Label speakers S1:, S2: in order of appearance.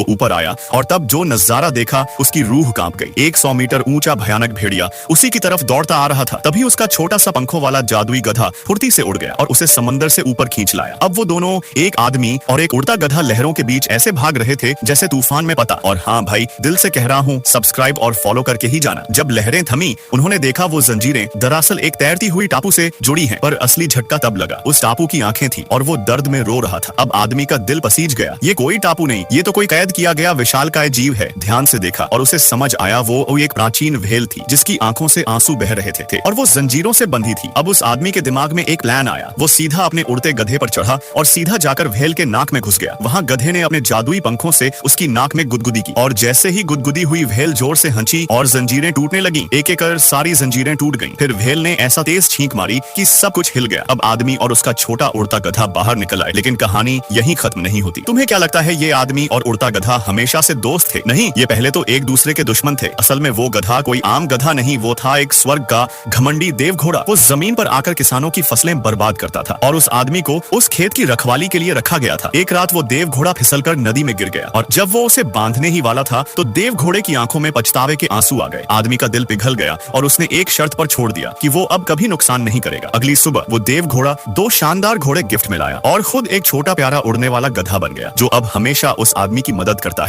S1: वो ऊपर आया और तब जो नजारा देखा उसकी रूह कांप गई। 100 मीटर ऊंचा भयानक भेड़िया उसी की तरफ दौड़ता आ रहा था। तभी उसका छोटा सा पंखों वाला जादुई गधा फुर्ती से उड़ गया और उसे समंदर से ऊपर खींच लाया। अब वो दोनों, एक आदमी और एक उड़ता गधा, लहरों के बीच ऐसे भाग रहे थे जैसे तूफान में पता। और हाँ भाई, दिल से कह रहा हूँ, सब्सक्राइब और फॉलो करके ही जाना। जब लहरें थमी, उन्होंने देखा वो जंजीरें दरअसल एक तैरती हुई टापू से जुड़ी हैं। पर असली झटका तब लगा। उस टापू की आंखें थी और वो दर्द में रो रहा था। अब आदमी का दिल पसीज गया। ये कोई टापू नहीं, ये तो कोई कैद किया गया विशालकाय जीव है। ध्यान से देखा और उसे समझ आया वो एक प्राचीन व्हेल थी जिसकी आंखों से आंसू बह रहे थे और वो जंजीरों से बंधी थी। अब उस आदमी के दिमाग में एक प्लान आया। वो सीधा अपने उड़ते गधे पर चढ़ा और सीधा जाकर व्हेल के नाक में घुस गया। वहां गधे ने अपने जादुई पंखों से उसकी नाक में गुदगुदी की और जैसे ही गुदगुदी हुई व्हेल जोर से हंची और जंजीरें टूटने लगी। एक एक कर सारी जंजीरें टूट गईं। फिर व्हेल ने ऐसा तेज छींक मारी कि सब कुछ हिल गया। अब आदमी और उसका छोटा उड़ता गधा बाहर निकल आए। लेकिन कहानी यहीं खत्म नहीं होती। तुम्हें क्या लगता है ये आदमी और उड़ता गधा हमेशा से दोस्त थे? नहीं, ये पहले तो एक दूसरे के दुश्मन थे। असल में वो गधा कोई आम गधा नहीं, वो था एक स्वर्ग का घमंडी देव घोड़ा। वो जमीन पर आकर किसानों की फसलें बर्बाद करता था और उस आदमी को उस खेत की रखवाली के लिए रखा गया था। एक रात वो देव घोड़ा फिसलकर नदी में गिर गया और जब वो उसे बांधने ही वाला था तो देव घोड़े की आंखों में पछतावे के आंसू आ गए। आदमी का दिल पिघल गया और उसने एक शर्त पर छोड़ दिया कि वो अब कभी नुकसान नहीं करेगा। अगली सुबह वो देव घोड़ा 2 शानदार घोड़े गिफ्ट में लाया और खुद एक छोटा प्यारा उड़ने वाला गधा बन गया जो अब हमेशा उस आदमी की मदद करता है।